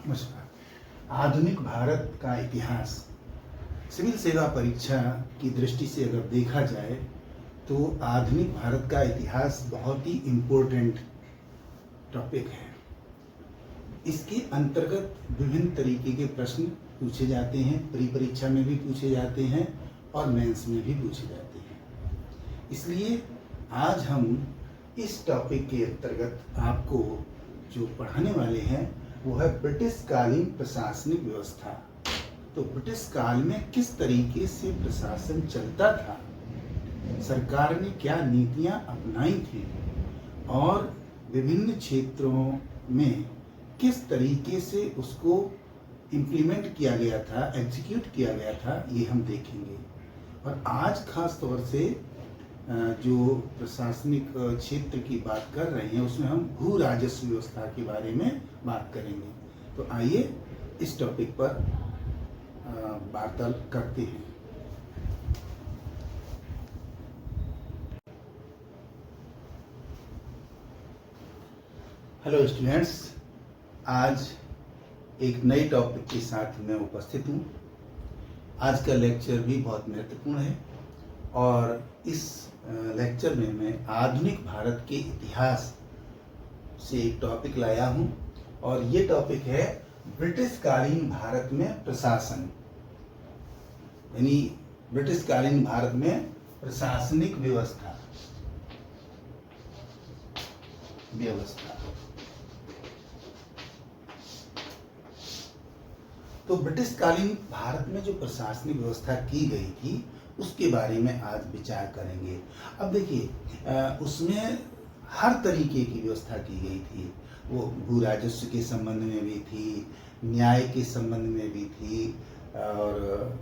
नमस्कार। आधुनिक भारत का इतिहास सिविल सेवा परीक्षा की दृष्टि से अगर देखा जाए तो आधुनिक भारत का इतिहास बहुत ही इम्पोर्टेंट टॉपिक है। इसके अंतर्गत विभिन्न तरीके के प्रश्न पूछे जाते हैं, प्री परीक्षा में भी पूछे जाते हैं और मेंस में भी पूछे जाते हैं। इसलिए आज हम इस टॉपिक के अंतर्गत आपको जो पढ़ाने वाले हैं वो है ब्रिटिश कालीन प्रशासनिक व्यवस्था। तो ब्रिटिश काल में किस तरीके से प्रशासन चलता था, सरकार ने क्या नीतियां अपनाई थी और विभिन्न क्षेत्रों में किस तरीके से उसको इम्प्लीमेंट किया गया था, एग्जीक्यूट किया गया था, ये हम देखेंगे। और आज खास तौर से जो प्रशासनिक क्षेत्र की बात कर रहे हैं उसमें हम भू राजस्व व्यवस्था के बारे में बात करेंगे। तो आइए इस टॉपिक पर वार्तालाप करते हैं। हेलो स्टूडेंट्स, आज एक नए टॉपिक के साथ मैं उपस्थित हूँ। आज का लेक्चर भी बहुत महत्वपूर्ण है और इस लेक्चर में मैं आधुनिक भारत के इतिहास से एक टॉपिक लाया हूं और ये टॉपिक है ब्रिटिश कालीन भारत में प्रशासन, यानी ब्रिटिश कालीन भारत में प्रशासनिक व्यवस्था। तो ब्रिटिश कालीन भारत में जो प्रशासनिक व्यवस्था की गई थी उसके बारे में आज विचार करेंगे। अब देखिए, उसमें हर तरीके की व्यवस्था की गई थी। वो भू राजस्व के संबंध में भी थी, न्याय के संबंध में भी थी और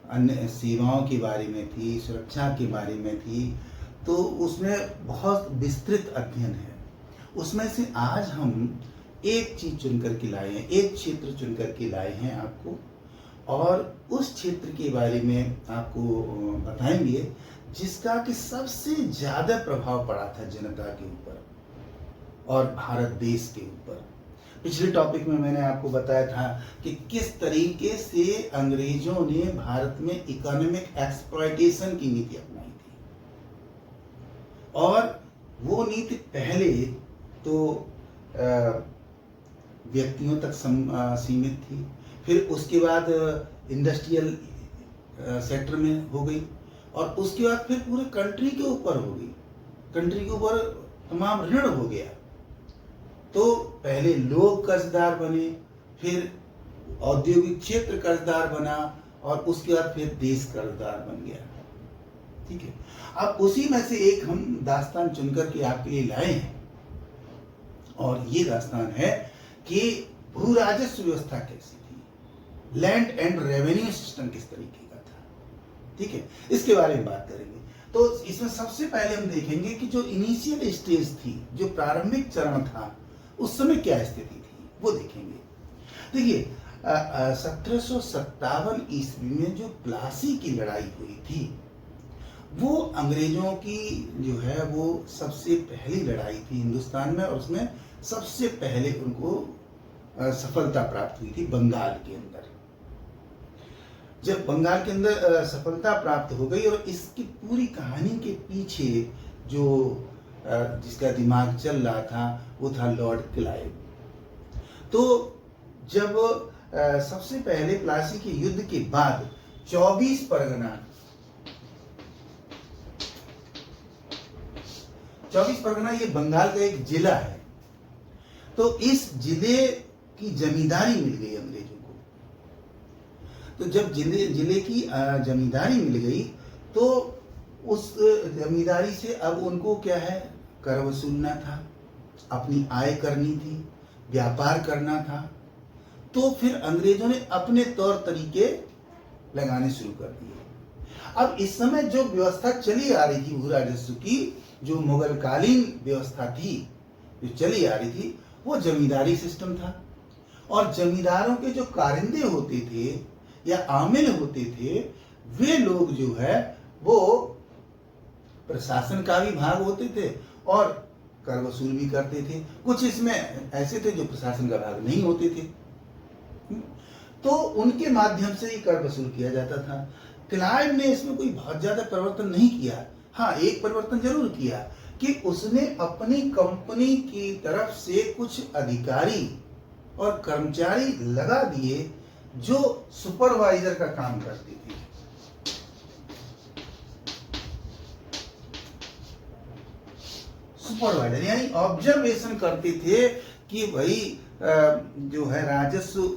अन्य सेवाओं के बारे में थी, सुरक्षा के बारे में थी। तो उसमें बहुत विस्तृत अध्ययन है। उसमें से आज हम एक चीज चुन करके लाए हैं, एक क्षेत्र चुन करके लाए हैं आपको, और उस क्षेत्र के बारे में आपको बताएंगे जिसका कि सबसे ज्यादा प्रभाव पड़ा था जनता के ऊपर और भारत देश के ऊपर। पिछले टॉपिक में मैंने आपको बताया था कि किस तरीके से अंग्रेजों ने भारत में इकोनॉमिक एक्सप्लॉयटेशन की नीति अपनाई थी और वो नीति पहले तो व्यक्तियों तक सीमित थी, फिर उसके बाद इंडस्ट्रियल सेक्टर में हो गई और उसके बाद फिर पूरे कंट्री के ऊपर हो गई। कंट्री के ऊपर तमाम ऋण हो गया। तो पहले लोग कर्जदार बने, फिर औद्योगिक क्षेत्र कर्जदार बना और उसके बाद फिर देश कर्जदार बन गया। ठीक है, अब उसी में से एक हम दास्तान चुनकर के आपके लिए लाए हैं और ये दास्तान है कि भू राजस्व व्यवस्था कैसी थी, लैंड एंड रेवेन्यू सिस्टम किस तरीके का था। ठीक है, इसके बारे में बात करेंगे। तो इसमें सबसे पहले हम देखेंगे कि जो इनिशियल स्टेज थी, जो प्रारंभिक चरण था, उस समय क्या स्थिति थी वो देखेंगे। देखिए, 1757 ईस्वी में जो प्लासी की लड़ाई हुई थी वो अंग्रेजों की जो है वो सबसे पहली लड़ाई थी हिंदुस्तान में और उसमें सबसे पहले उनको सफलता प्राप्त हुई थी बंगाल के अंदर। जब बंगाल के अंदर सफलता प्राप्त हो गई और इसकी पूरी कहानी के पीछे जो जिसका दिमाग चल रहा था वो था लॉर्ड क्लाइव। तो जब सबसे पहले प्लासी के युद्ध के बाद 24 परगना ये बंगाल का एक जिला है। तो इस जिले की जमींदारी मिल गई अंग्रेजों को। तो जब जिले की जमींदारी मिल गई तो उस जमींदारी से अब उनको क्या है, कर वसूलना था, अपनी आय करनी थी, व्यापार करना था। तो फिर अंग्रेजों ने अपने तौर तरीके लगाने शुरू कर दिए। अब इस समय जो व्यवस्था चली आ रही थी भू राजस्व की, जो मुगल कालीन व्यवस्था थी जो चली आ रही थी, वो जमींदारी सिस्टम था और जमींदारों के जो कारिंदे होते थे या आमिल होते थे वे लोग जो है वो प्रशासन का भी भाग होते थे और कर वसूल भी करते थे। कुछ इसमें ऐसे थे जो प्रशासन का भाग नहीं होते थे। तो उनके माध्यम से ही कर वसूल किया जाता था। क्लाइव ने इसमें कोई बहुत ज्यादा परिवर्तन नहीं किया। हाँ, एक परिवर्तन जरूर किया कि उसने अपनी कंपनी की तरफ से कुछ अधिकारी और कर्मचारी लगा दिए जो सुपरवाइजर का काम करते थे। सुपरवाइजर यानी ऑब्जर्वेशन करते थे कि भाई जो है राजस्व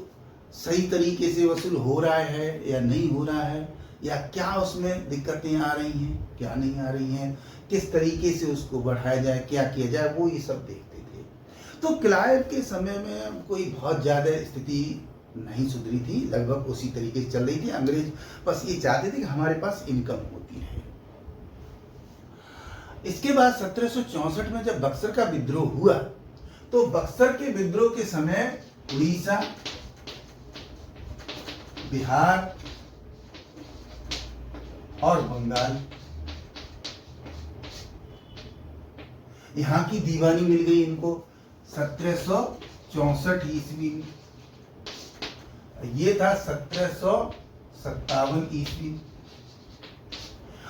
सही तरीके से वसूल हो रहा है या नहीं हो रहा है, या क्या उसमें दिक्कतें आ रही हैं, क्या नहीं आ रही हैं, किस तरीके से उसको बढ़ाया जाए, क्या किया जाए, वो ये सब देखते थे। तो क्लाइव के समय में कोई बहुत ज्यादा स्थिति नहीं सुधरी थी, लगभग उसी तरीके से चल रही थी। अंग्रेज बस ये चाहते थे कि हमारे पास इनकम होती है। इसके बाद 1764 में जब बक्सर का विद्रोह हुआ, तो बक्सर के विद्रोह के समय उड़ीसा, बिहार और बंगाल, यहां की दीवानी मिल गई इनको 1764 ईस्वी में। ये था 1757 ईस्वी।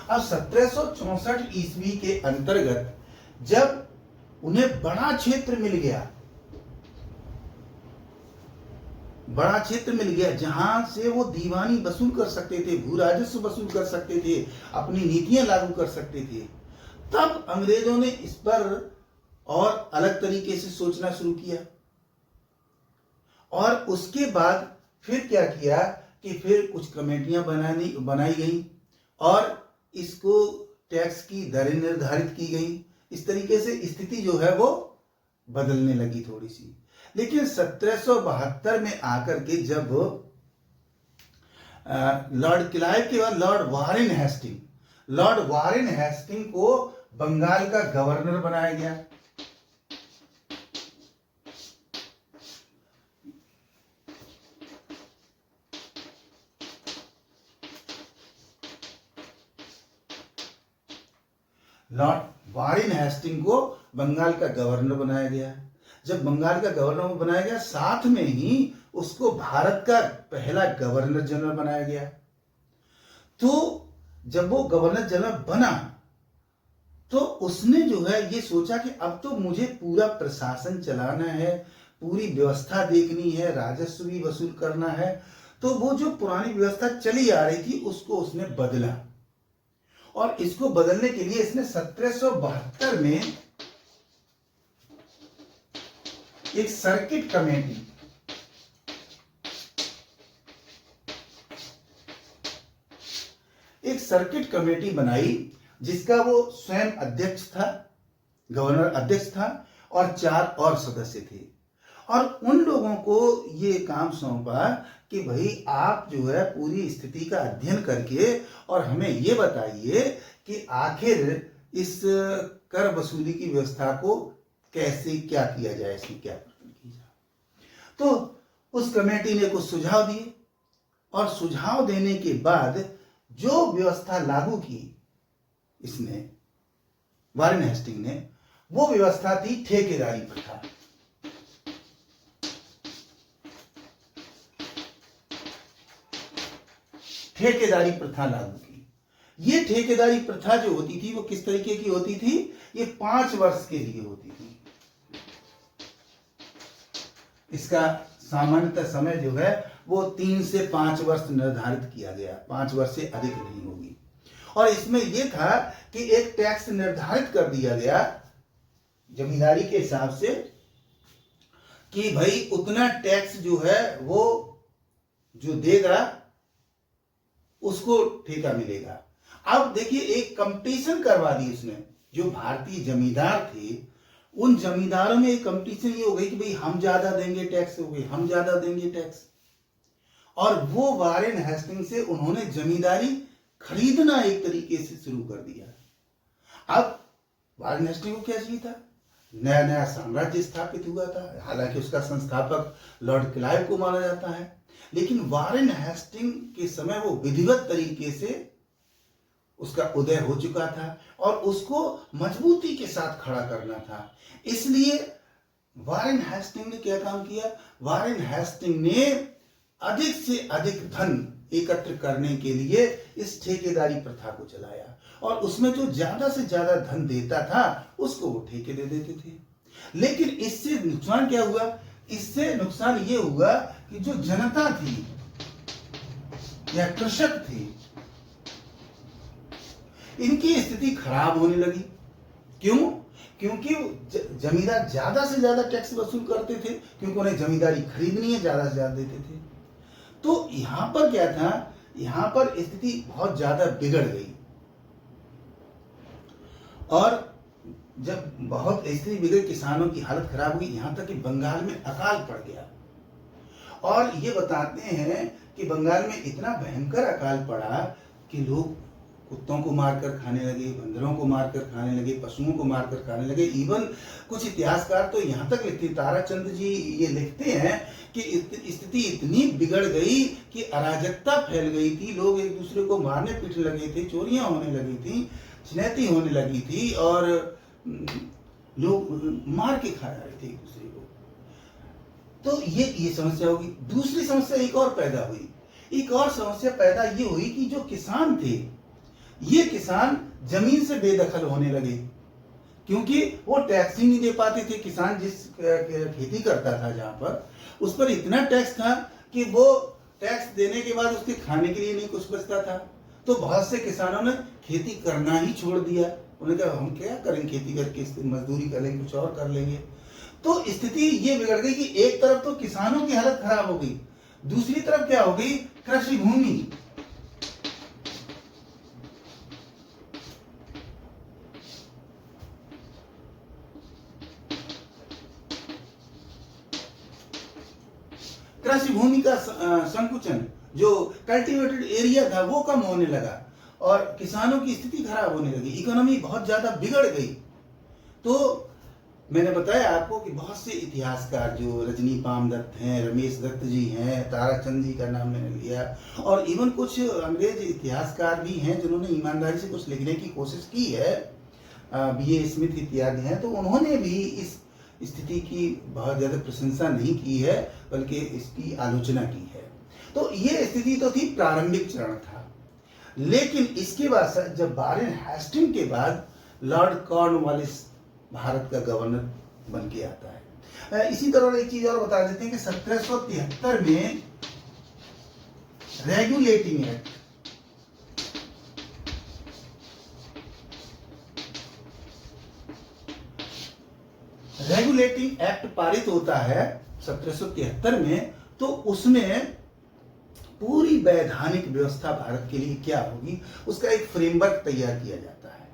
अब 1764 ईस्वी के अंतर्गत जब उन्हें बड़ा क्षेत्र मिल गया जहां से वो दीवानी वसूल कर सकते थे, भू राजस्व वसूल कर सकते थे, अपनी नीतियां लागू कर सकते थे, तब अंग्रेजों ने इस पर और अलग तरीके से सोचना शुरू किया। और उसके बाद फिर क्या किया कि फिर कुछ कमेटियां बनाई गई और इसको टैक्स की दरें निर्धारित की गई। इस तरीके से स्थिति जो है वो बदलने लगी थोड़ी सी। लेकिन 1772 में आकर के जब लॉर्ड क्लाइव के बाद लॉर्ड वारेन हेस्टिंग को बंगाल का गवर्नर बनाया गया। लॉर्ड वारेन हेस्टिंग को बंगाल का गवर्नर बनाया गया। जब बंगाल का गवर्नर बनाया गया, साथ में ही उसको भारत का पहला गवर्नर जनरल बनाया गया। तो जब वो गवर्नर जनरल बना तो उसने जो है ये सोचा कि अब तो मुझे पूरा प्रशासन चलाना है, पूरी व्यवस्था देखनी है, राजस्व भी वसूल करना है। तो वो जो पुरानी व्यवस्था चली आ रही थी उसको उसने बदला, और इसको बदलने के लिए इसने 1772 में एक सर्किट कमेटी बनाई जिसका वो स्वयं अध्यक्ष था, गवर्नर अध्यक्ष था, और 4 और सदस्य थे। और उन लोगों को ये काम सौंपा कि भाई आप जो है पूरी स्थिति का अध्ययन करके और हमें ये बताइए कि आखिर इस कर वसूली की व्यवस्था को कैसे क्या किया जाए, इसमें क्या परिवर्तन किया जाए। तो उस कमेटी ने कुछ सुझाव दिए, और सुझाव देने के बाद जो व्यवस्था लागू की इसने, वारेन हेस्टिंग ने, वो व्यवस्था थी ठेकेदारी प्रथा। ठेकेदारी प्रथा लागू की। ये ठेकेदारी प्रथा जो होती थी वो किस तरीके की होती थी? ये 5 वर्ष के लिए होती थी। इसका सामान्यतः समय जो है वो 3 से 5 वर्ष निर्धारित किया गया, 5 वर्ष से अधिक नहीं होगी। और इसमें यह था कि एक टैक्स निर्धारित कर दिया गया जमींदारी के हिसाब से कि भाई उतना टैक्स जो है वो जो देगा उसको ठेका मिलेगा। अब देखिए एक कंपटीशन करवा दी उसने, जो भारतीय जमींदार थे उन जमींदारों में एक कंपटीशन ये हो गई कि भाई हम ज्यादा देंगे टैक्स, हो गई हम ज्यादा देंगे टैक्स। और वो वारेन हेस्टिंग से उन्होंने जमींदारी खरीदना एक तरीके से शुरू कर दिया। अब वारेन हेस्टिंग को क्या चाहिए था? नया नया साम्राज्य स्थापित हुआ था, हालांकि उसका संस्थापक लॉर्ड क्लाइव को माना जाता है, लेकिन वारेन हेस्टिंग के समय वो विधिवत तरीके से उसका उदय हो चुका था और उसको मजबूती के साथ खड़ा करना था। इसलिए वारेन हेस्टिंग ने क्या काम किया? वारेन हेस्टिंग ने अधिक से अधिक धन एकत्र करने के लिए इस ठेकेदारी प्रथा को चलाया, और उसमें जो ज्यादा से ज्यादा धन देता था उसको वो ठेके दे देते थे। लेकिन इससे नुकसान क्या हुआ? इससे नुकसान ये हुआ कि जो जनता थी या कृषक थे, इनकी स्थिति खराब होने लगी। क्यों? क्योंकि जमींदार ज्यादा से ज्यादा टैक्स वसूल करते थे, क्योंकि उन्हें जमींदारी खरीदनी है, ज्यादा से ज्यादा देते थे। तो यहां पर क्या था, यहां पर स्थिति बहुत ज्यादा बिगड़ गई, और जब बहुत स्थिति बिगड़ी, किसानों की हालत खराब हुई, यहां तक कि बंगाल में अकाल पड़ गया। और ये बताते हैं कि बंगाल में इतना भयंकर अकाल पड़ा कि लोग कुत्तों को मारकर खाने लगे, बंदरों को मारकर खाने लगे, पशुओं को मारकर खाने लगे। इवन कुछ इतिहासकार तो यहाँ तक लिखते, ताराचंद जी ये लिखते हैं कि स्थिति इतनी बिगड़ गई कि अराजकता फैल गई थी, लोग एक दूसरे को मारने पीटने लगे थे, चोरियां होने लगी थी, छिनैती होने लगी थी, और लोग मार के खा रहे थे एक दूसरे को। तो ये समस्या होगी। दूसरी समस्या एक और पैदा हुई। एक और समस्या पैदा ये हुई कि जो किसान थे, ये किसान जमीन से बेदखल होने लगे, क्योंकि वो टैक्स ही नहीं दे पाते थे। किसान जिस खेती करता था जहां पर, उस पर इतना टैक्स था कि वो टैक्स देने के बाद उसके खाने के लिए नहीं कुछ बचता था। तो बहुत से किसानों ने खेती करना ही छोड़ दिया। उन्होंने कहा हम क्या करेंगे खेती करके, मजदूरी कर लेंगे, कुछ और कर लेंगे। तो स्थिति ये बिगड़ गई कि एक तरफ तो किसानों की हालत खराब हो गई, दूसरी तरफ क्या हो गई, कृषि भूमि कृषि भूमि का संकुचन, जो कल्टीवेटेड एरिया था वो कम होने लगा, और किसानों की स्थिति खराब होने लगी, इकोनॉमी बहुत ज्यादा बिगड़ गई। तो मैंने बताया आपको कि बहुत से इतिहासकार, जो रजनी पामदत्त हैं, रमेश दत्त जी हैं, ताराचंद जी का नाम मैंने लिया, और इवन कुछ अंग्रेज इतिहासकार भी हैं जिन्होंने ईमानदारी से कुछ लिखने की कोशिश की है, B.A. स्मिथ इत्यादि हैं, तो उन्होंने भी इस स्थिति की बहुत ज्यादा प्रशंसा नहीं की है, बल्कि इसकी आलोचना की है। तो ये स्थिति तो थी, प्रारंभिक चरण था। लेकिन इसके बाद जब वारेन हेस्टिंग के बाद लॉर्ड कॉर्नवालिस भारत का गवर्नर बन के आता है। इसी तरह एक चीज और बता देते हैं कि 1773 में रेगुलेटिंग एक्ट, रेगुलेटिंग एक्ट पारित होता है 1773 में। तो उसमें पूरी वैधानिक व्यवस्था भारत के लिए क्या होगी, उसका एक फ्रेमवर्क तैयार किया जाता है।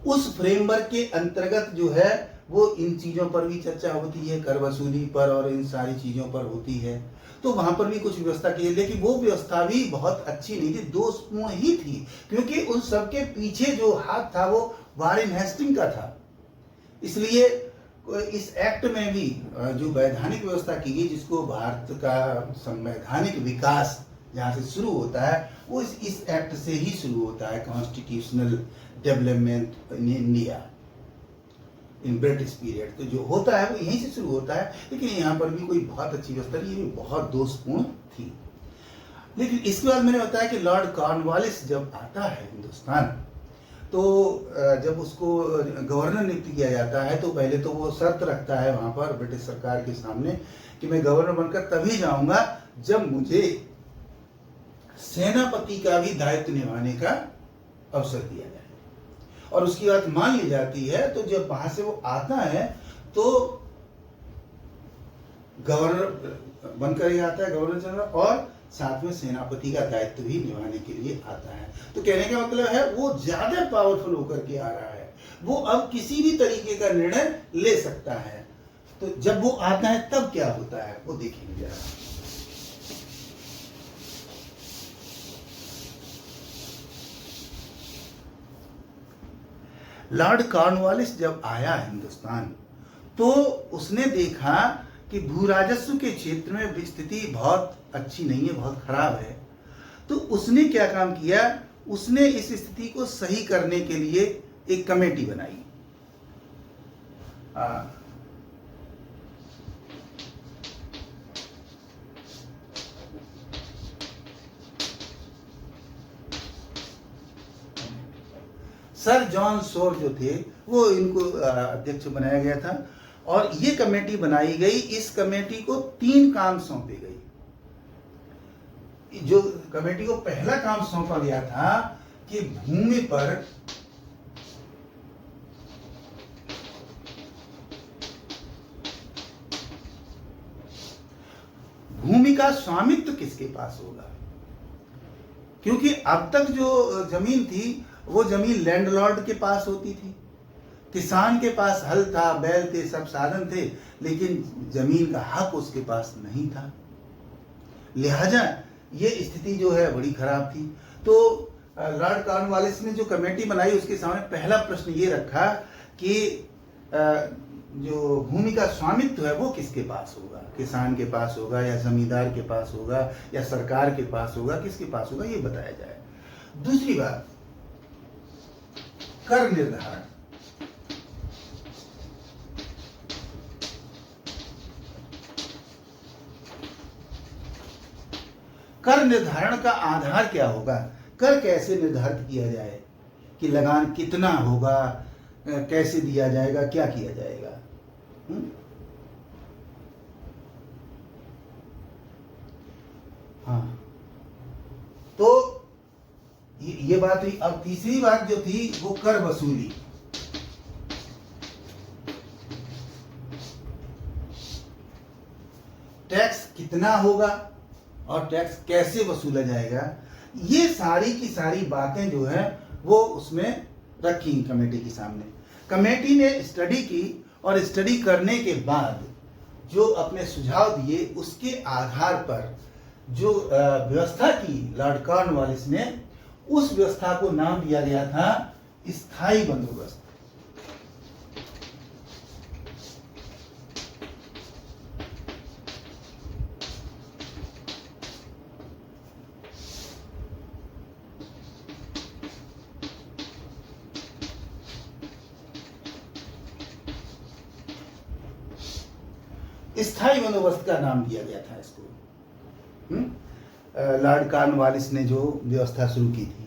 उस फ्रेमवर्क के अंतर्गत जो है वो इन चीजों पर भी चर्चा होती है, कर वसूली पर और इन सारी चीजों पर होती है। तो वहां पर भी कुछ व्यवस्था की है, लेकिन वो व्यवस्था भी बहुत अच्छी नहीं थी, दोषपूर्ण ही थी, क्योंकि उन सबके पीछे जो हाथ था वो वारेन हेस्टिंग का था। इसलिए इस एक्ट में भी जो वैधानिक व्यवस्था की गई, जिसको भारत का संवैधानिक विकास जहां से शुरू होता है, वो इस एक्ट से ही शुरू होता है। Constitutional development in India in British period, तो जो होता है वो यहीं से शुरू होता है। लेकिन यहाँ पर भी कोई बहुत अच्छी व्यवस्था नहीं, ये बहुत दोषपूर्ण थी। लेकिन इसके बाद मैंने बताया कि लॉर्ड कॉर्नवालिस जब आता है हिंदुस्तान, तो जब उसको गवर्नर नियुक्त किया जाता है, तो पहले तो वो शर्त रखता है वहां पर ब्रिटिश सरकार के सामने कि मैं गवर्नर बनकर तभी जाऊंगा जब मुझे सेनापति का भी दायित्व निभाने का अवसर दिया जाए। और उसकी बात मान ली जाती है। तो जब वहां से वो आता है तो गवर्नर बनकर ही आता है, गवर्नर जनरल, और साथ में सेनापति का दायित्व भी निभाने के लिए आता है। तो कहने का मतलब है वो ज्यादा पावरफुल होकर के आ रहा है, वो अब किसी भी तरीके का निर्णय ले सकता है। तो जब वो आता है तब क्या होता है वो देखेंगे जरा। लॉर्ड कॉर्नवालिस जब आया हिंदुस्तान, तो उसने देखा कि भू राजस्व के क्षेत्र में स्थिति बहुत अच्छी नहीं है, बहुत खराब है। तो उसने क्या काम किया, उसने इस स्थिति को सही करने के लिए एक कमेटी बनाई। सर जॉन शोर जो थे वो इनको अध्यक्ष बनाया गया था और ये कमेटी बनाई गई। इस कमेटी को 3 काम सौंपे गए। जो कमेटी को पहला काम सौंपा गया था कि भूमि पर भूमि का स्वामित्व किसके पास होगा, क्योंकि अब तक जो जमीन थी वो जमीन लैंडलॉर्ड के पास होती थी। किसान के पास हल था, बैल थे, सब साधन थे, लेकिन जमीन का हक उसके पास नहीं था। लिहाजा ये स्थिति जो है बड़ी खराब थी। तो लॉर्ड कॉर्नवालिस ने जो कमेटी बनाई उसके सामने पहला प्रश्न ये रखा कि जो भूमि का स्वामित्व है वो किसके पास होगा, किसान के पास होगा या जमींदार के पास होगा या सरकार के पास होगा, किसके पास होगा ये बताया जाए। दूसरी बात, कर निर्धारण। कर निर्धारण का आधार क्या होगा, कर कैसे निर्धारित किया जाए कि लगान कितना होगा, कैसे दिया जाएगा, क्या किया जाएगा। हाँ, तो ये बात हुई। अब तीसरी बात जो थी वो कर वसूली। टैक्स कितना होगा और टैक्स कैसे वसूला जाएगा, ये सारी की सारी बातें जो है वो उसमें रखी कमेटी के सामने। कमेटी ने स्टडी की और स्टडी करने के बाद जो अपने सुझाव दिए उसके आधार पर जो व्यवस्था की लॉर्ड कॉर्नवालिस ने, उस व्यवस्था को नाम दिया गया था स्थायी बंदोबस्त। स्थायी बंदोबस्त का नाम दिया गया था इसको। लॉर्ड कॉर्नवालिस ने जो व्यवस्था शुरू की थी।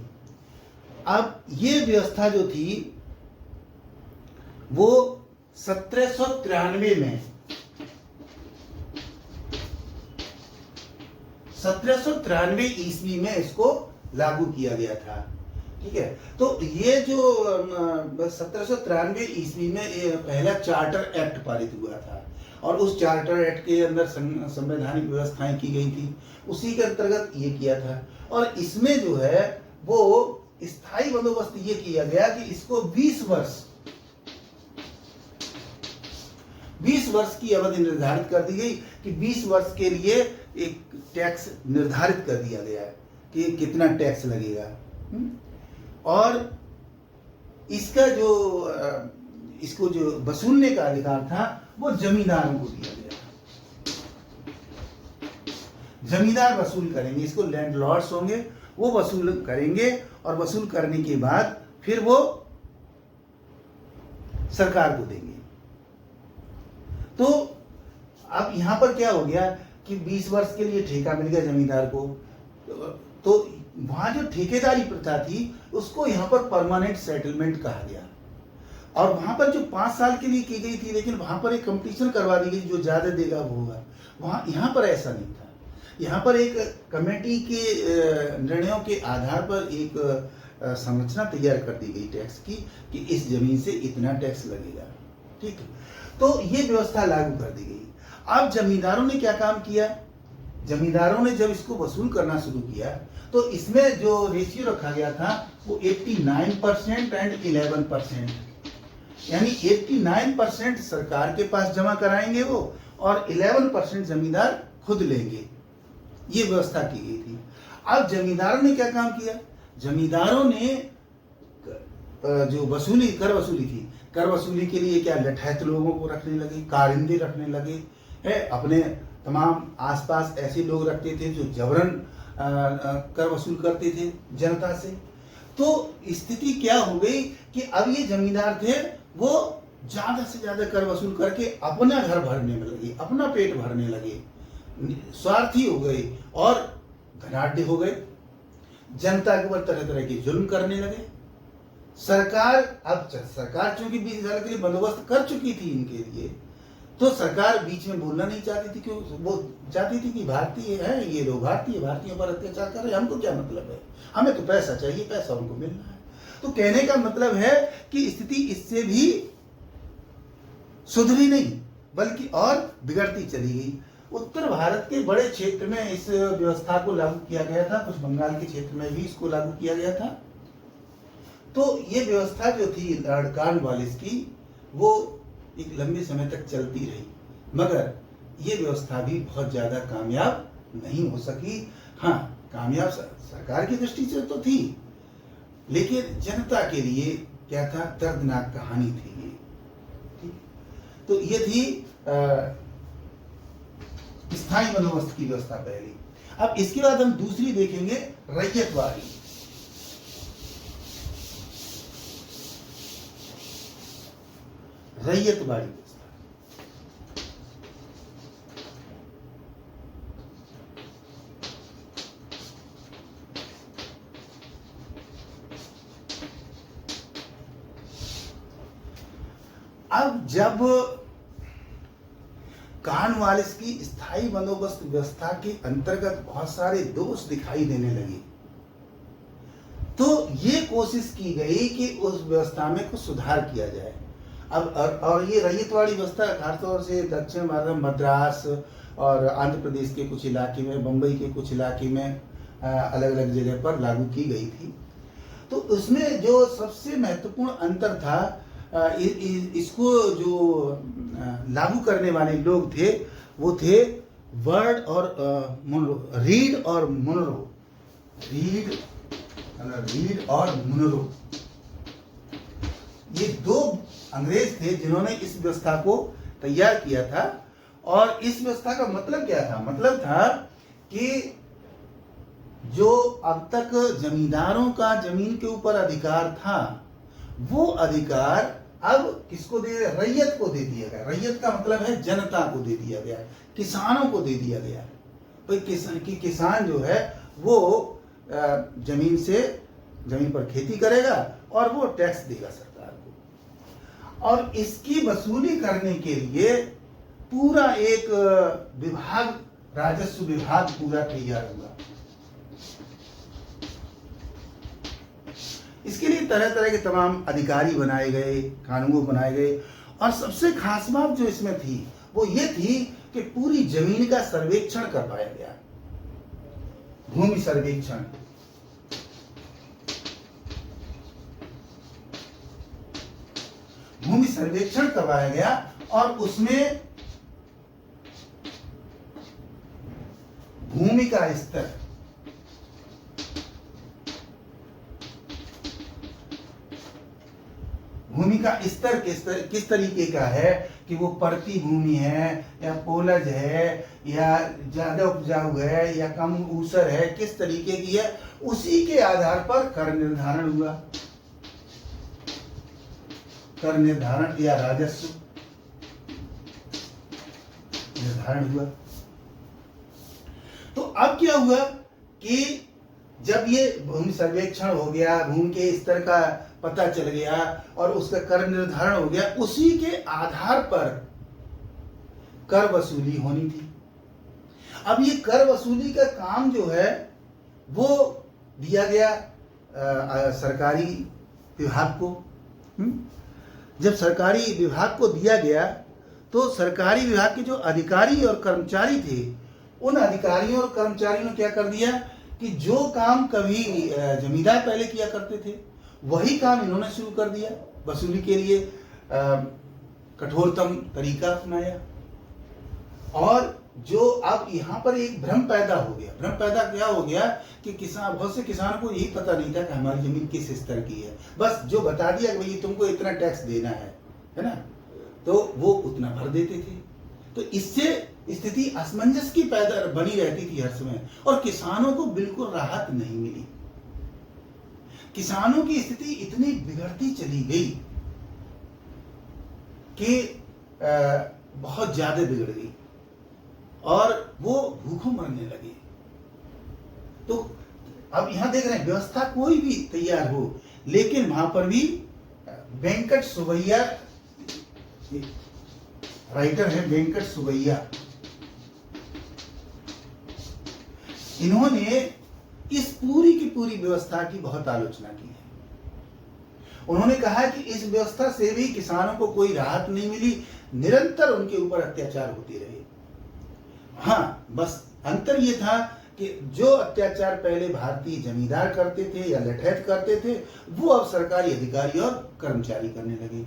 अब ये व्यवस्था जो थी वो 1793 में 1793 ईस्वी में इसको लागू किया गया था। ठीक है, तो ये जो 1793 ईस्वी में पहला चार्टर एक्ट पारित हुआ था और उस चार्टर एक्ट के अंदर संवैधानिक व्यवस्थाएं की गई थी, उसी के अंतर्गत ये किया था। और इसमें जो है वो स्थायी बंदोबस्त ये किया गया कि इसको 20 वर्ष की अवधि निर्धारित कर दी गई कि 20 वर्ष के लिए एक टैक्स निर्धारित कर दिया गया है कि कितना टैक्स लगेगा। और इसका जो इसको जो वसूलने का अधिकार था वो जमींदारों को दिया गया। जमींदार वसूल करेंगे, इसको लैंडलॉर्ड्स होंगे, वो वसूल करेंगे और वसूल करने के बाद फिर वो सरकार को देंगे। तो अब यहां पर क्या हो गया कि 20 वर्ष के लिए ठेका मिल गया जमींदार को। तो वहां जो ठेकेदारी प्रथा थी उसको यहां पर परमानेंट सेटलमेंट कहा गया। और वहां पर जो 5 साल के लिए की गई थी, लेकिन वहां पर एक कंपटीशन करवा दी गई, जो ज्यादा देगा वो होगा। वहां यहां पर ऐसा नहीं था। यहाँ पर एक कमेटी के निर्णयों के आधार पर एक संरचना तैयार कर दी गई टैक्स की कि इस जमीन से इतना टैक्स लगेगा। ठीक है, तो ये व्यवस्था लागू कर दी गई। अब जमींदारों ने क्या काम किया, जमींदारों ने जब इसको वसूल करना शुरू किया तो इसमें जो रेशियो रखा गया था वो 89% एंड 11%, यानी 89% सरकार के पास जमा कराएंगे वो और 11% जमींदार खुद लेंगे। ये व्यवस्था की गई थी। अब जमींदारों ने क्या काम किया, जमींदारों ने जो कर वसूली थी, कर वसूली के लिए क्या लठैत लोगों को रखने लगे, कारिंदे रखने लगे है, अपने तमाम आसपास ऐसे लोग रखते थे जो जबरन कर वसूल करते थे जनता से। तो स्थिति क्या हो गई कि अब ये जमींदार थे वो ज्यादा से ज्यादा कर वसूल करके अपना घर भरने में लगे, अपना पेट भरने लगे, स्वार्थी हो गए और धनाढ्य हो गए, जनता के ऊपर तरह तरह के जुल्म करने लगे, सरकार चूंकि 20,000 के लिए बंदोबस्त कर चुकी थी इनके लिए, तो सरकार बीच में बोलना नहीं चाहती थी, क्यों? वो चाहती थी कि भारतीय है ये लोग, भारतीयों पर अत्याचार कर रहे हैं, हमको क्या मतलब है, हमें तो पैसा चाहिए, पैसा उनको मिलना है। तो कहने का मतलब है कि स्थिति इससे भी सुधरी नहीं बल्कि और बिगड़ती चली गई। उत्तर भारत के बड़े क्षेत्र में इस व्यवस्था को लागू किया गया था, कुछ बंगाल के क्षेत्र में भी इसको लागू किया गया था। तो ये व्यवस्था जो थी लॉर्ड कॉर्नवालिस की, वो एक लंबे समय तक चलती रही, मगर ये व्यवस्था भी बहुत ज्यादा कामयाब नहीं हो सकी। हाँ, कामयाब सरकार की दृष्टि से तो थी, लेकिन जनता के लिए क्या था, दर्दनाक कहानी थी ये। ठीक, तो ये थी स्थायी बंदोबस्त की व्यवस्था पहली। अब इसके बाद हम दूसरी देखेंगे, रैयतवाड़ी। रैयतवाड़ी व्यवस्था। अब जब कॉर्नवालिस की स्थायी बंदोबस्त व्यवस्था के अंतर्गत बहुत सारे दोष दिखाई देने लगे, तो ये कोशिश की गई कि उस व्यवस्था में कुछ सुधार किया जाए। अब और ये रैयतवाड़ी व्यवस्था खासतौर से दक्षिण भारत में मद्रास और आंध्र प्रदेश के कुछ इलाके में, बंबई के कुछ इलाके में अलग अलग जगह पर लागू की गई थी। तो उसमें जो सबसे महत्वपूर्ण अंतर था, इसको जो लागू करने वाले लोग थे वो थे वर्ड और रीड और मुनरो। रीड और मुनरो, ये दो अंग्रेज थे जिन्होंने इस व्यवस्था को तैयार किया था। और इस व्यवस्था का मतलब क्या था? मतलब था कि जो अब तक जमींदारों का जमीन के ऊपर अधिकार था, वो अधिकार अब किसको दे, रैयत को दे दिया गया। रैयत का मतलब है जनता को दे दिया गया, किसानों को दे दिया गया। भाई किसान जो है वो जमीन पर खेती करेगा और वो टैक्स देगा सरकार को, और इसकी वसूली करने के लिए पूरा एक विभाग, राजस्व विभाग पूरा तैयार हुआ। इसके लिए तरह तरह के तमाम अधिकारी बनाए गए, कानून बनाए गए, और सबसे खास बात जो इसमें थी वो ये थी कि पूरी जमीन का सर्वेक्षण करवाया गया, भूमि सर्वेक्षण। भूमि सर्वेक्षण करवाया गया और उसमें भूमि का स्तर, भूमि का स्तर किस तरीके का है, कि वो परती भूमि है या पोलज है या ज्यादा उपजाऊ है या कम ऊसर है, किस तरीके की है, उसी के आधार पर कर निर्धारण हुआ। कर निर्धारण या राजस्व निर्धारण हुआ। तो अब क्या हुआ कि जब ये भूमि सर्वेक्षण हो गया, भूमि के स्तर का पता चल गया और उसका कर निर्धारण हो गया, उसी के आधार पर कर वसूली होनी थी। अब ये कर वसूली का काम जो है वो दिया गया सरकारी विभाग को। जब सरकारी विभाग को दिया गया तो सरकारी विभाग के जो अधिकारी और कर्मचारी थे, उन अधिकारियों और कर्मचारियों ने क्या कर दिया कि जो काम कभी जमींदार पहले किया करते थे वही काम इन्होंने शुरू कर दिया। वसूली के लिए कठोरतम तरीका अपनाया, और जो अब यहाँ पर एक भ्रम पैदा हो गया। भ्रम पैदा क्या हो गया कि बहुत से किसानों को यही पता नहीं था कि हमारी जमीन किस स्तर की है। बस जो बता दिया कि भाई तुमको इतना टैक्स देना है ना, तो वो उतना भर देते थे। तो इससे स्थिति असमंजस की पैदा बनी रहती थी हर समय, और किसानों को बिल्कुल राहत नहीं मिली। किसानों की स्थिति इतनी बिगड़ती चली गई कि बहुत ज्यादा बिगड़ गई और वो भूखों मरने लगे। तो अब यहां देख रहे हैं, व्यवस्था कोई भी तैयार हो, लेकिन वहां पर भी वेंकट सुवैया, राइटर है वेंकट सुवैया, इन्होंने इस पूरी की पूरी व्यवस्था की बहुत आलोचना की है। उन्होंने कहा कि इस व्यवस्था से भी किसानों को कोई राहत नहीं मिली, निरंतर उनके ऊपर अत्याचार होते रहे। हाँ, बस अंतर ये था कि जो अत्याचार पहले भारतीय जमींदार करते थे या लठैत करते थे, वो अब सरकारी अधिकारी और कर्मचारी करने लगे।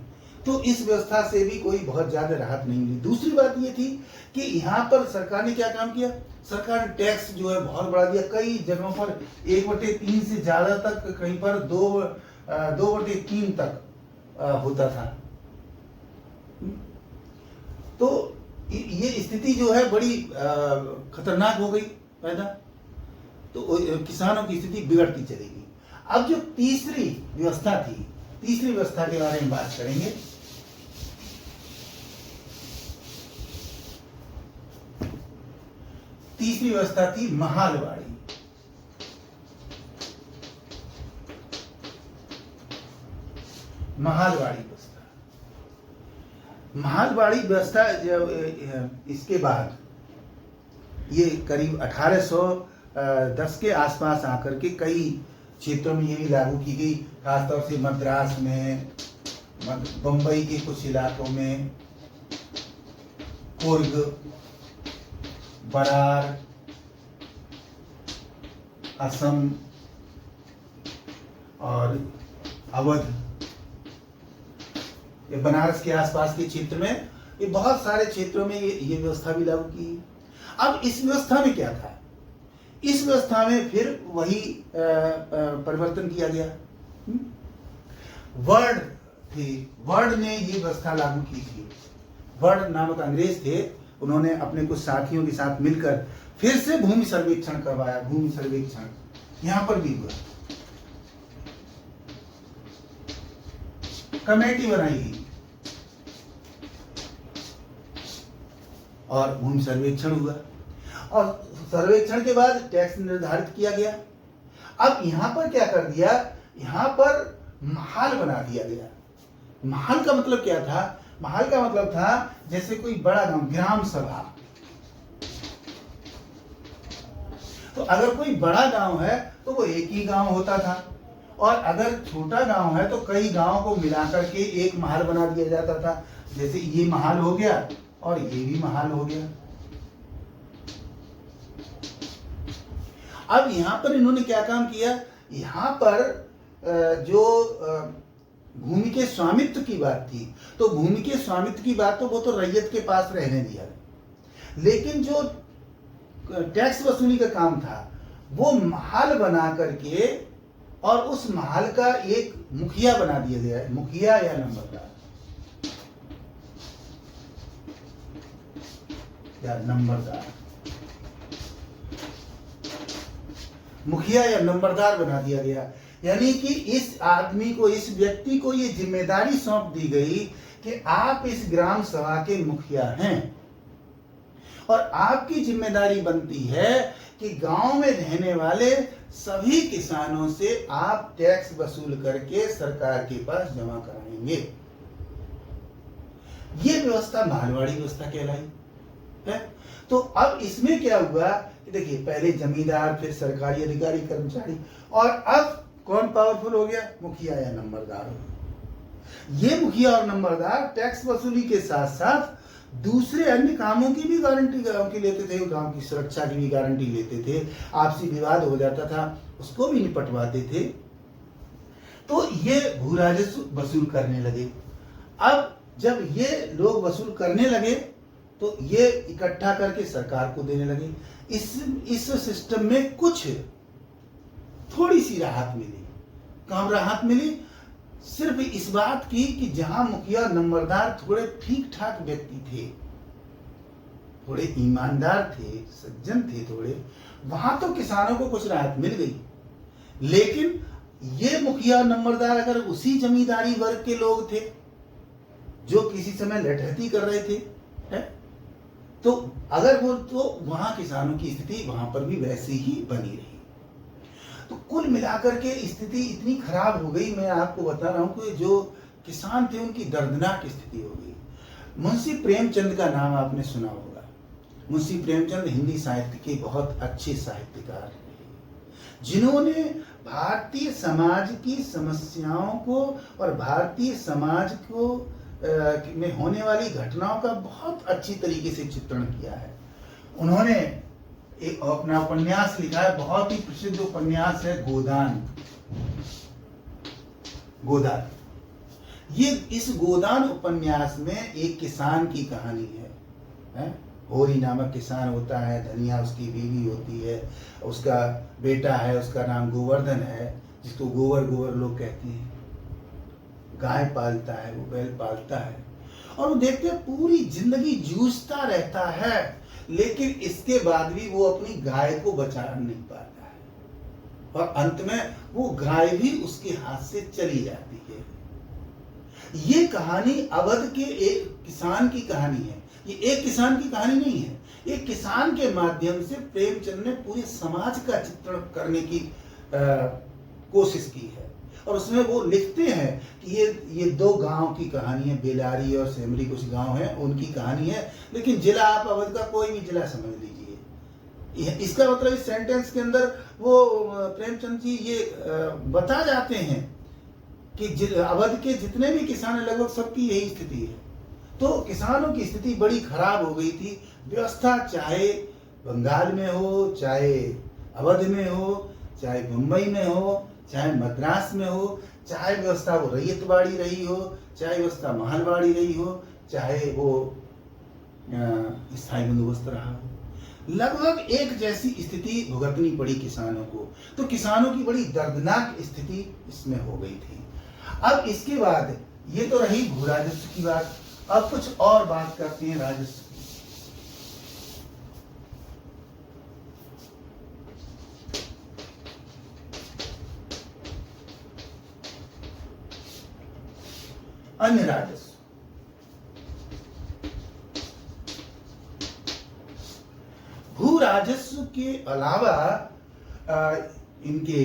तो इस व्यवस्था से भी कोई बहुत ज्यादा राहत नहीं मिली। दूसरी बात ये थी कि यहाँ पर सरकार ने क्या काम किया, सरकार ने टैक्स जो है बहुत बढ़ा दिया। कई जगहों पर 1/3 से ज्यादा तक, कहीं पर 2/3 तक होता था। तो ये स्थिति जो है बड़ी खतरनाक हो गई पैदा, तो किसानों की स्थिति बिगड़ती चलेगी। अब जो तीसरी व्यवस्था थी, तीसरी व्यवस्था के बारे में बात करेंगे। तीसरी व्यवस्था थी महालवाड़ी। महालवाड़ी व्यवस्था, महालवाड़ी व्यवस्था इसके बाद ये करीब 1810 के आसपास आकर के कई क्षेत्रों में ये भी लागू की गई, खासतौर से मद्रास में, बंबई के कुछ इलाकों में, कुर्ग, बरार, असम और अवध, ये बनारस के आसपास के क्षेत्र में, ये बहुत सारे क्षेत्रों में ये व्यवस्था भी लागू की। अब इस व्यवस्था में क्या था, इस व्यवस्था में फिर वही परिवर्तन किया गया। वर्ड थे, वर्ड ने ये व्यवस्था लागू की थी। वर्ड नामक अंग्रेज थे, उन्होंने अपने कुछ साथियों के साथ मिलकर फिर से भूमि सर्वेक्षण करवाया। भूमि सर्वेक्षण यहां पर भी हुआ, कमेटी बनाई गई और भूमि सर्वेक्षण हुआ, और सर्वेक्षण के बाद टैक्स निर्धारित किया गया। अब यहां पर क्या कर दिया, यहां पर महाल बना दिया गया। महाल का मतलब क्या था, महाल का मतलब था जैसे कोई बड़ा गांव, ग्राम सभा। तो अगर कोई बड़ा गांव है तो वो एक ही गांव होता था, और अगर छोटा गांव है तो कई गांवों को मिलाकर के एक महाल बना दिया जाता था। जैसे ये महाल हो गया और ये भी महाल हो गया। अब यहां पर इन्होंने क्या काम किया, यहां पर जो भूमि के स्वामित्व की बात थी, तो भूमि के स्वामित्व की बात तो वो तो रैयत के पास रहने दिया, लेकिन जो टैक्स वसूली का काम था वो महाल बना करके, और उस महाल का एक मुखिया बना दिया गया है, मुखिया या नंबरदार, मुखिया या नंबरदार बना दिया गया। यानी कि इस आदमी को, इस व्यक्ति को ये जिम्मेदारी सौंप दी गई कि आप इस ग्राम सभा के मुखिया हैं, और आपकी जिम्मेदारी बनती है कि गांव में रहने वाले सभी किसानों से आप टैक्स वसूल करके सरकार के पास जमा कराएंगे। ये व्यवस्था महालवाड़ी व्यवस्था कहलाई है। तो अब इसमें क्या हुआ कि देखिए, पहले जमींदार, फिर सरकारी अधिकारी, कर्मचारी, और अब कौन पावरफुल हो गया, मुखिया या नंबरदार। ये मुखिया और नंबरदार टैक्स वसूली के साथ साथ दूसरे अन्य कामों की भी गारंटी गांव की लेते थे, गांव की सुरक्षा की भी गारंटी लेते थे, आपसी विवाद हो जाता था उसको भी निपटवाते थे। तो ये भू राजस्व वसूल करने लगे। अब जब ये लोग वसूल करने लगे तो ये इकट्ठा करके सरकार को देने लगे। इस सिस्टम में कुछ थोड़ी सी राहत मिली। कम राहत मिली सिर्फ इस बात की कि जहां मुखिया नंबरदार थोड़े ठीक ठाक व्यक्ति थे, थोड़े ईमानदार थे, सज्जन थे थोड़े, वहां तो किसानों को कुछ राहत मिल गई। लेकिन ये मुखिया नंबरदार अगर उसी जमींदारी वर्ग के लोग थे जो किसी समय लठैती कर रहे थे, है? तो अगर वो, तो वहां किसानों की स्थिति वहां पर भी वैसे ही बनी रही। तो कुल मिलाकर के स्थिति इतनी खराब हो गई, मैं आपको बता रहा हूँ कि जो किसान थे उनकी दर्दनाक स्थिति हो गई। मुंशी प्रेमचंद का नाम आपने सुना होगा। मुंशी प्रेमचंद हिंदी साहित्य के बहुत अच्छे साहित्यकार रहे, जिन्होंने भारतीय समाज की समस्याओं को और भारतीय समाज को में होने वाली घटनाओं का बहुत अच्छी तरीके से चित्रण किया है। उन्होंने एक अपना उपन्यास लिखा है, बहुत ही प्रसिद्ध उपन्यास है गोदान। गोदान, ये इस गोदान उपन्यास में एक किसान की कहानी है। होरी नामक किसान होता है, धनिया उसकी बीवी होती है, उसका बेटा है, उसका नाम गोवर्धन है, जिसको गोवर गोवर लोग कहते हैं। गाय पालता है, वो बैल पालता है, और वो देखते हैं पूरी जिंदगी जूझता रहता है, लेकिन इसके बाद भी वो अपनी गाय को बचा नहीं पाता है, और अंत में वो गाय भी उसके हाथ से चली जाती है। ये कहानी अवध के एक किसान की कहानी है। ये एक किसान की कहानी नहीं है, एक किसान के माध्यम से प्रेमचंद ने पूरे समाज का चित्रण करने की कोशिश की है। और उसमें वो लिखते हैं कि ये दो गांव की कहानी है, बेलारी और सेमरी कुछ गांव है, उनकी कहानी है, लेकिन जिला आप अवध का कोई भी जिला समझ लीजिए। इसका मतलब इस सेंटेंस के अंदर वो प्रेमचंद जी ये बता जाते हैं कि अवध के जितने भी किसान हैं लगभग सबकी यही स्थिति है। तो किसानों की स्थिति बड़ी खराब हो गई थी। व्यवस्था चाहे बंगाल में हो, चाहे अवध में हो, चाहे मुंबई में हो, चाहे मद्रास में हो, चाहे व्यवस्था वो रैयतवाड़ी रही हो, चाहे व्यवस्था महलवाड़ी रही हो, चाहे वो स्थायी बंदोबस्त रहा हो, लगभग एक जैसी स्थिति भुगतनी पड़ी किसानों को। तो किसानों की बड़ी दर्दनाक स्थिति इसमें हो गई थी। अब इसके बाद ये तो रही भू राजस्व की बात, अब कुछ और बात करते हैं राजस्व की। अन्य राजस्व, भू राजस्व के अलावा इनके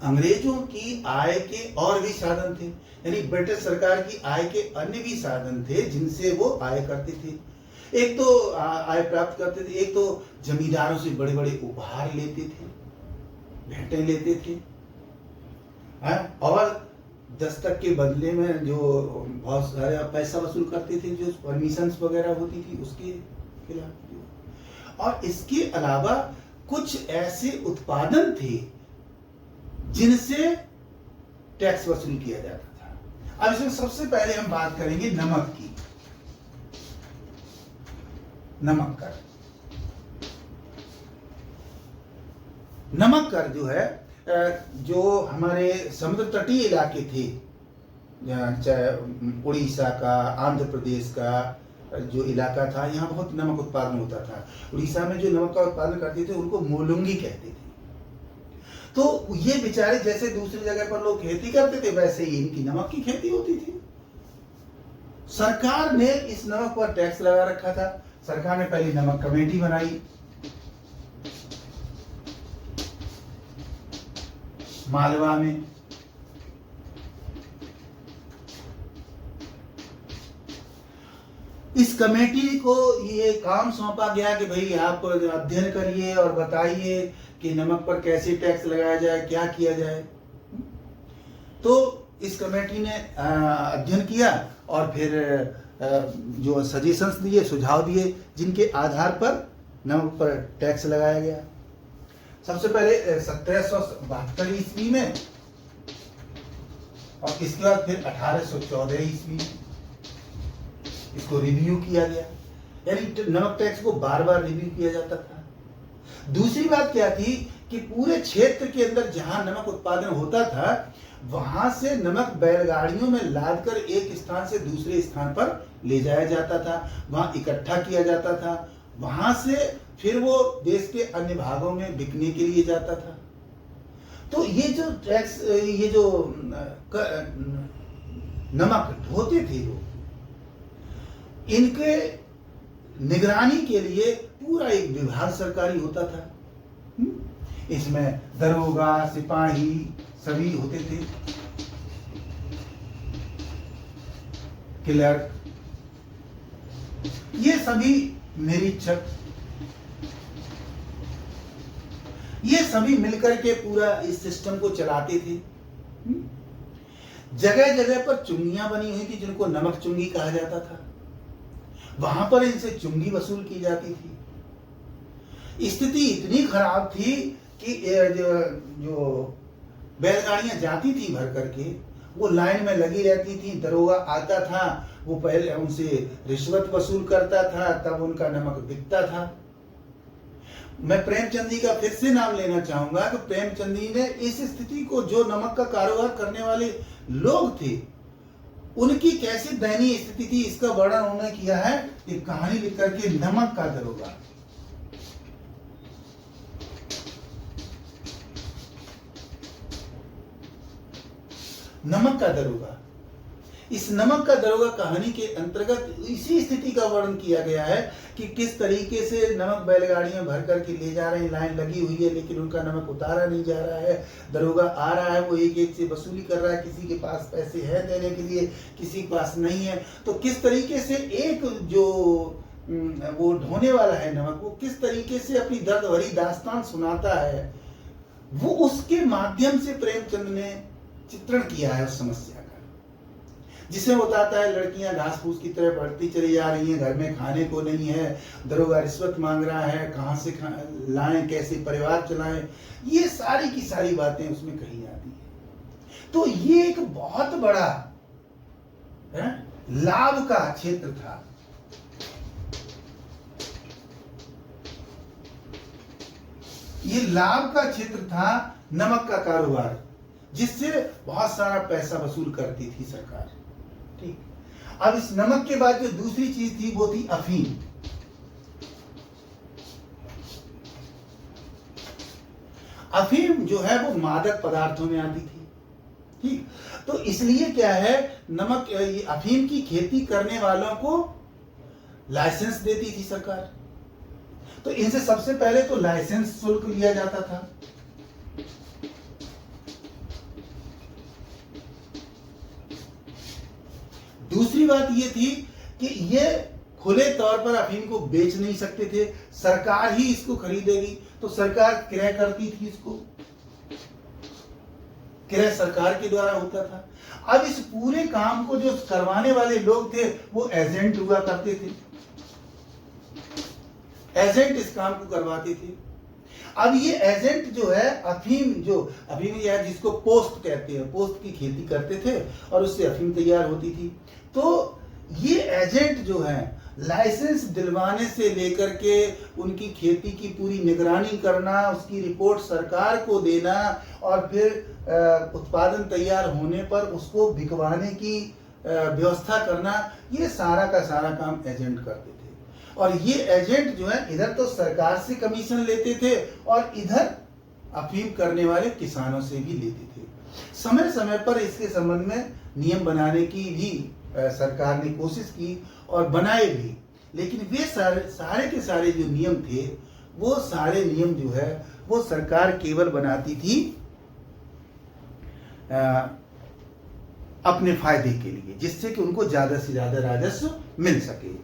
अंग्रेजों की आय के और भी साधन थे, यानी ब्रिटिश सरकार की आय के अन्य भी साधन थे जिनसे वो आय करते थे। एक तो आय प्राप्त करते थे, एक तो जमींदारों से बड़े बड़े उपहार लेते थे, भेंटें लेते थे, और दस्तक के बदले में जो बहुत सारा पैसा वसूल करते थे, जो परमिशंस वगैरह होती थी उसके खिलाफ। और इसके अलावा कुछ ऐसे उत्पादन थे जिनसे टैक्स वसूल किया जाता था। अब इसमें सबसे पहले हम बात करेंगे नमक की। नमक कर, नमक कर जो है, जो हमारे समुद्र तटीय इलाके थे, चाहे उड़ीसा का, आंध्र प्रदेश का जो इलाका था, यहाँ बहुत नमक उत्पादन होता था। उड़ीसा में जो नमक का उत्पादन करते थे उनको मोलुंगी कहते थे। तो ये बेचारे जैसे दूसरी जगह पर लोग खेती करते थे, वैसे ही इनकी नमक की खेती होती थी। सरकार ने इस नमक पर टैक्स लगा रखा था। सरकार ने पहली नमक कमेटी बनाई, मालवा में। इस कमेटी को ये काम सौंपा गया कि भाई आप अध्ययन करिए और बताइए कि नमक पर कैसे टैक्स लगाया जाए, क्या किया जाए। तो इस कमेटी ने अध्ययन किया और फिर जो सजेशंस दिए, सुझाव दिए, जिनके आधार पर नमक पर टैक्स लगाया गया। सबसे पहले 1772 ईस्वी में, और इसके बाद फिर 1814 ईस्वी में इसको रिव्यू किया गया। यानी नमक टैक्स को बार बार रिव्यू किया जाता था। दूसरी बात क्या थी कि पूरे क्षेत्र के अंदर जहां नमक उत्पादन होता था, वहां से नमक बैलगाड़ियों में लादकर एक स्थान से दूसरे स्थान पर ले जाया जाता था, वहां इकट्ठा किया जाता था, वहां से फिर वो देश के अन्य भागों में बिकने के लिए जाता था। तो ये जो टैक्स, ये जो नमक ढोते थे लोग, इनके निगरानी के लिए पूरा एक विभाग सरकारी होता था। इसमें दरोगा, सिपाही सभी होते थे, क्लर्क, ये सभी निरीक्षक, ये सभी मिलकर के पूरा इस सिस्टम को चलाते थे। जगह जगह पर चुंगियां बनी हुई थी जिनको नमक चुंगी कहा जाता था, वहां पर इनसे चुंगी वसूल की जाती थी। स्थिति इतनी खराब थी कि जो बैलगाड़ियां जाती थी भर करके वो लाइन में लगी रहती थी, दरोगा आता था, वो पहले उनसे रिश्वत वसूल करता था, तब उनका नमक बिकता था। मैं प्रेमचंद जी का फिर से नाम लेना चाहूंगा कि प्रेमचंद जी ने इस स्थिति को, जो नमक का कारोबार करने वाले लोग थे उनकी कैसी दयनीय स्थिति थी, इसका वर्णन उन्होंने किया है एक कहानी लिख करके, नमक का दरोगा। नमक का दरोगा, इस नमक का दरोगा कहानी के अंतर्गत इसी स्थिति का वर्णन किया गया है कि किस तरीके से नमक बैलगाड़ियां भर करके ले जा रहे हैं, लाइन लगी हुई है लेकिन उनका नमक उतारा नहीं जा रहा है, दरोगा आ रहा है, वो एक एक से वसूली कर रहा है, किसी के पास पैसे हैं देने के लिए, किसी के पास नहीं है। तो किस तरीके से एक जो वो ढोने वाला है नमक, वो किस तरीके से अपनी दर्द भरी दास्तान सुनाता है, वो उसके माध्यम से प्रेमचंद ने चित्रण किया है उस समस्या का, जिसे बताता है लड़कियां घास फूस की तरह बढ़ती चली जा रही हैं, घर में खाने को नहीं है, दरोगा रिश्वत मांग रहा है, कहां से लाएं, कैसे परिवार चलाएं, ये सारी की सारी बातें उसमें कही जाती है। तो ये एक बहुत बड़ा लाभ का क्षेत्र था। ये लाभ का क्षेत्र था नमक का कारोबार, जिससे बहुत सारा पैसा वसूल करती थी सरकार। ठीक, अब इस नमक के बाद जो दूसरी चीज थी वो थी अफीम। अफीम जो है वो मादक पदार्थों में आती थी। ठीक, तो इसलिए क्या है, नमक ये अफीम की खेती करने वालों को लाइसेंस देती थी सरकार। तो इनसे सबसे पहले तो लाइसेंस शुल्क लिया जाता था। दूसरी बात ये थी कि ये खुले तौर पर अफीम को बेच नहीं सकते थे, सरकार ही इसको खरीदेगी, तो सरकार क्रय करती थी इसको, क्रय सरकार के द्वारा होता था। अब इस पूरे काम को जो करवाने वाले लोग थे वो एजेंट हुआ करते थे, एजेंट इस काम को करवाते थे। अब ये एजेंट जो है अफीम या जिसको पोस्ट कहते हैं, पोस्ट की खेती करते थे और उससे अफीम तैयार होती थी। तो ये एजेंट जो है लाइसेंस दिलवाने से लेकर के उनकी खेती की पूरी निगरानी करना, उसकी रिपोर्ट सरकार को देना और फिर उत्पादन तैयार होने पर उसको बिकवाने की व्यवस्था करना, ये सारा का सारा काम एजेंट करते थे। और ये एजेंट जो है इधर तो सरकार से कमीशन लेते थे और इधर अफीम करने वाले किसानों से भी लेते थे। समय समय पर इसके संबंध में नियम बनाने की भी सरकार ने कोशिश की और बनाए भी, लेकिन वे सारे के सारे जो नियम थे वो सारे नियम जो है वो सरकार केवल बनाती थी अपने फायदे के लिए, जिससे कि उनको ज्यादा से ज्यादा राजस्व मिल सके।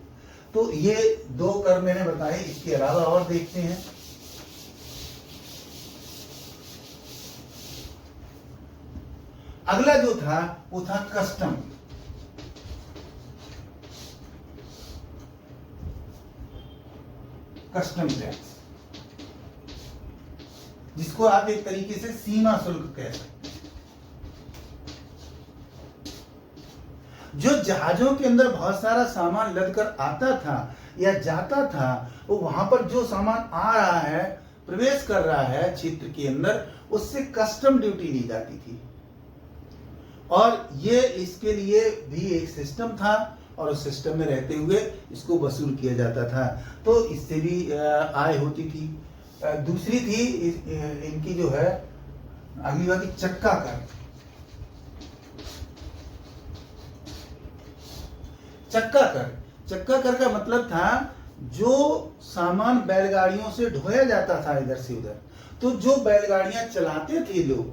तो ये दो कर मैंने बताए, इसके अलावा और देखते हैं। अगला जो था वो था कस्टम। कस्टम टैक्स, जिसको आप एक तरीके से सीमा शुल्क कह सकते हैं। जो जहाजों के अंदर बहुत सारा सामान लद कर आता था या जाता था, वो वहां पर जो सामान आ रहा है, प्रवेश कर रहा है क्षेत्र के अंदर, उससे कस्टम ड्यूटी ली जाती थी। और ये इसके लिए भी एक सिस्टम था और उस सिस्टम में रहते हुए इसको वसूल किया जाता था, तो इससे भी आय होती थी। दूसरी थी इनकी जो है अगली बात, चक्का कर। चक्का कर का मतलब था जो सामान बैलगाड़ियों से ढोया जाता था इधर से उधर, तो जो बैलगाड़ियां चलाते थे लोग,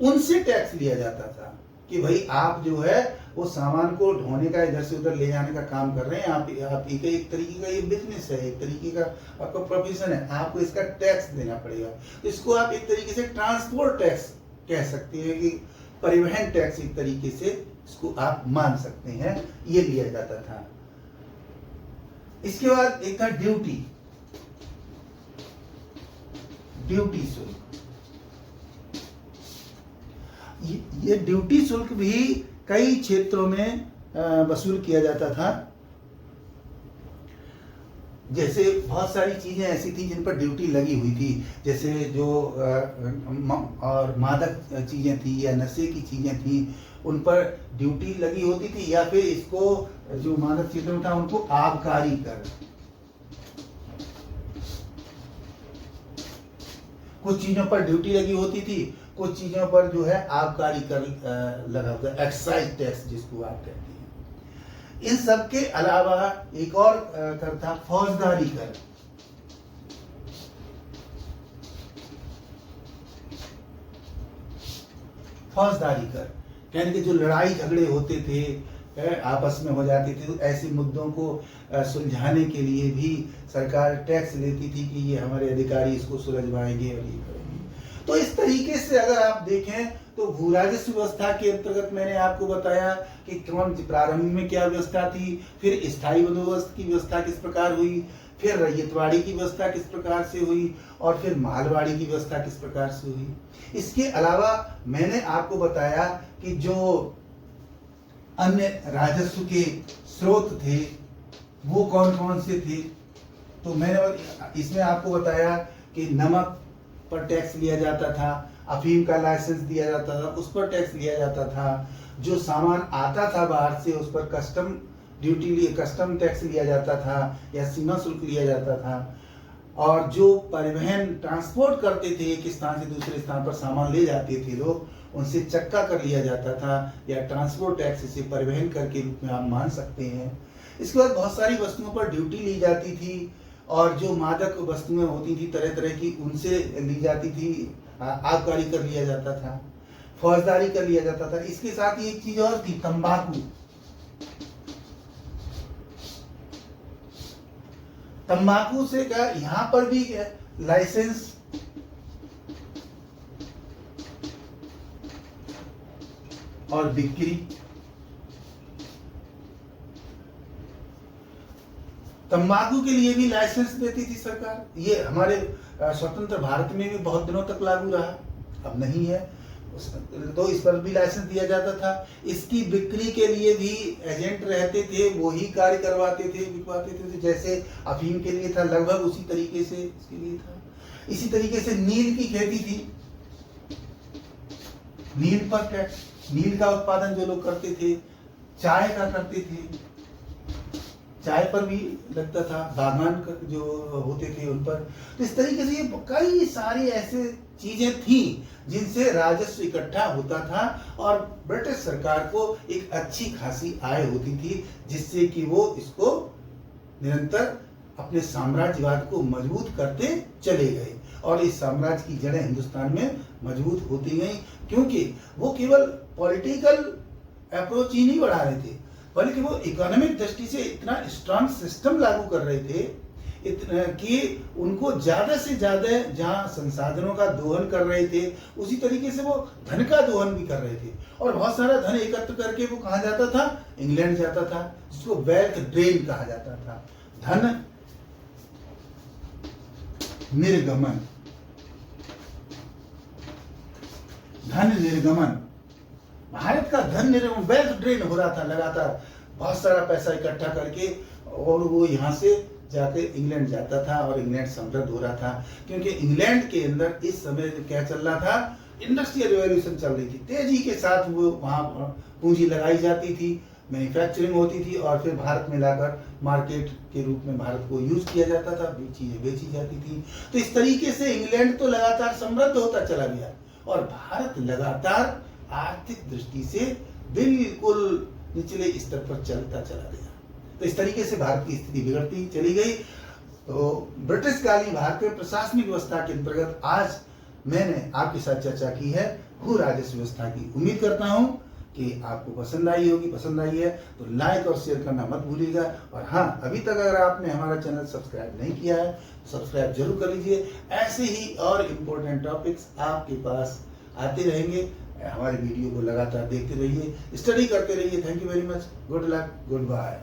उनसे टैक्स लिया जाता था कि भाई आप जो है वो सामान को ढोने का, इधर से उधर ले जाने का काम कर रहे हैं, आप एक तरीके का ये बिजनेस है, एक तरीके का आपका प्रोफेशन है, आपको इसका टैक्स देना पड़ेगा। तो इसको आप एक तरीके से ट्रांसपोर्ट टैक्स कह सकते हैं, कि परिवहन टैक्स एक तरीके से इसको आप मान सकते हैं, ये लिया जाता था। इसके बाद एक था ड्यूटी शुल्क। ये ड्यूटी शुल्क भी कई क्षेत्रों में वसूल किया जाता था। जैसे बहुत सारी चीजें ऐसी थी जिन पर ड्यूटी लगी हुई थी, जैसे जो और मादक चीजें थी या नशे की चीजें थी, उन पर ड्यूटी लगी होती थी, या फिर इसको जो मादक चीजों में था उनको आबकारी कर, कुछ चीजों पर ड्यूटी लगी होती थी, कुछ चीजों पर जो है आबकारी कर लगा होता है, एक्साइज टैक्स जिसको आप कहते हैं। इन सब के अलावा एक और कर था फौजदारी कर। फौजदारी कर यानी कि जो लड़ाई झगड़े होते थे, आपस में हो जाती थी, तो ऐसे मुद्दों को सुलझाने के लिए भी सरकार टैक्स लेती थी कि ये हमारे अधिकारी इसको सुलझवाएंगे और ये करेंगे। तो इस तरीके से अगर आप देखें तो भू राजस्व व्यवस्था के अंतर्गत मैंने आपको बताया कि कौन प्रारंभ में क्या व्यवस्था थी, फिर स्थायी बंदोबस्त की व्यवस्था किस प्रकार हुई, फिर रैयतवाड़ी की व्यवस्था किस प्रकार से हुई, और फिर मालवाड़ी की व्यवस्था किस प्रकार से हुई। इसके अलावा मैंने आपको बताया कि जो अन्य राजस्व के स्रोत थे वो कौन कौन से थे। तो मैंने इसमें आपको बताया कि नमक पर टैक्स लिया जाता था, अफीम का लाइसेंस दिया जाता था, उस पर टैक्स लिया जाता था, जो सामान आता था बाहर से उस पर कस्टम टैक्स लिया जाता था या सीमा शुल्क लिया जाता था, और जो परिवहन ट्रांसपोर्ट करते थे एक स्थान से दूसरे स्थान पर सामान ले जाते थे लोग, उनसे चक्का कर लिया जाता था, या ट्रांसपोर्ट टैक्स से परिवहन कर के रूप में आप मान सकते हैं। इसके बाद बहुत सारी वस्तुओं पर ड्यूटी ली जाती थी, और जो मादक वस्तुएं होती थी तरह तरह की उनसे ली जाती थी, आबकारी कर लिया जाता था, फौजदारी कर लिया जाता था। इसके साथ ही एक चीज और थी, तंबाकू। तंबाकू से क्या यहां पर भी लाइसेंस और बिक्री, तंबाकू के लिए भी लाइसेंस देती थी सरकार। ये हमारे स्वतंत्र भारत में भी बहुत दिनों तक लागू रहा, अब नहीं है, तो इस पर भी लाइसेंस दिया जाता था। इसकी बिक्री के लिए भी एजेंट रहते थे, वो ही कार्य करवाते थे, बिकवाते थे। तो जैसे अफीम के लिए था लगभग उसी तरीके से इसके लिए था। इसी तरीके से नील की खेती थी, नील पर टैक्स, नील का उत्पादन जो लोग करते थे, चाय का करते थे, चाय पर भी लगता था, बागान जो होते थे उन पर। तो इस तरीके से ये कई सारी ऐसे चीजें थी जिनसे राजस्व इकट्ठा होता था, और ब्रिटिश सरकार को एक अच्छी खासी आय होती थी, जिससे कि वो इसको निरंतर अपने साम्राज्यवाद को मजबूत करते चले गए, और इस साम्राज्य की जड़ें हिंदुस्तान में मजबूत होती गई, क्योंकि वो केवल पॉलिटिकल अप्रोच ही नहीं बढ़ा रहे थे, बल्कि वो इकोनॉमिक दृष्टि से इतना स्ट्रांग सिस्टम लागू कर रहे थे कि उनको ज्यादा से ज्यादा जहां संसाधनों का दोहन कर रहे थे, उसी तरीके से वो धन का दोहन भी कर रहे थे। और बहुत सारा धन एकत्र करके वो कहाँ जाता था, इंग्लैंड जाता था, जिसको वेल्थ ड्रेन कहा जाता था, धन निर्गमन। धन निर्गमन, भारत का धन निर्गमन, वेल्थ ड्रेन हो रहा था लगातार, बहुत सारा पैसा इकट्ठा करके, और वो यहाँ से जाके इंग्लैंड जाता था, और इंग्लैंड समृद्ध हो रहा था, क्योंकि इंग्लैंड के अंदर इस समय क्या चल रहा था, इंडस्ट्रियल रिवॉल्यूशन चल रही थी, तेजी के साथ वो वहाँ पूंजी लगाई जाती थी, मैन्युफैक्चरिंग होती थी, और फिर भारत में लाकर मार्केट के रूप में भारत को यूज किया जाता था, चीजें बेची जाती थी। तो इस तरीके से इंग्लैंड तो लगातार समृद्ध होता चला गया, और भारत लगातार आर्थिक दृष्टि से बिल्कुल निचले स्तर पर चलता चला गया। तो इस तरीके से भारत की स्थिति बिगड़ती चली गई। तो ब्रिटिश कालीन भारतीय प्रशासनिक व्यवस्था के अंतर्गत आज मैंने आपके साथ चर्चा की है भू राजस्व व्यवस्था की। उम्मीद करता हूं कि आपको पसंद आई होगी। पसंद आई है तो लाइक और शेयर करना मत भूलिएगा। और हाँ, अभी तक अगर आपने हमारा चैनल सब्सक्राइब नहीं किया है सब्सक्राइब जरूर कर लीजिए। ऐसे ही और इम्पोर्टेंट टॉपिक्स आपके पास आते रहेंगे। हमारे वीडियो को लगातार देखते रहिए, स्टडी करते रहिए। Thank you very much. Good luck, good bye.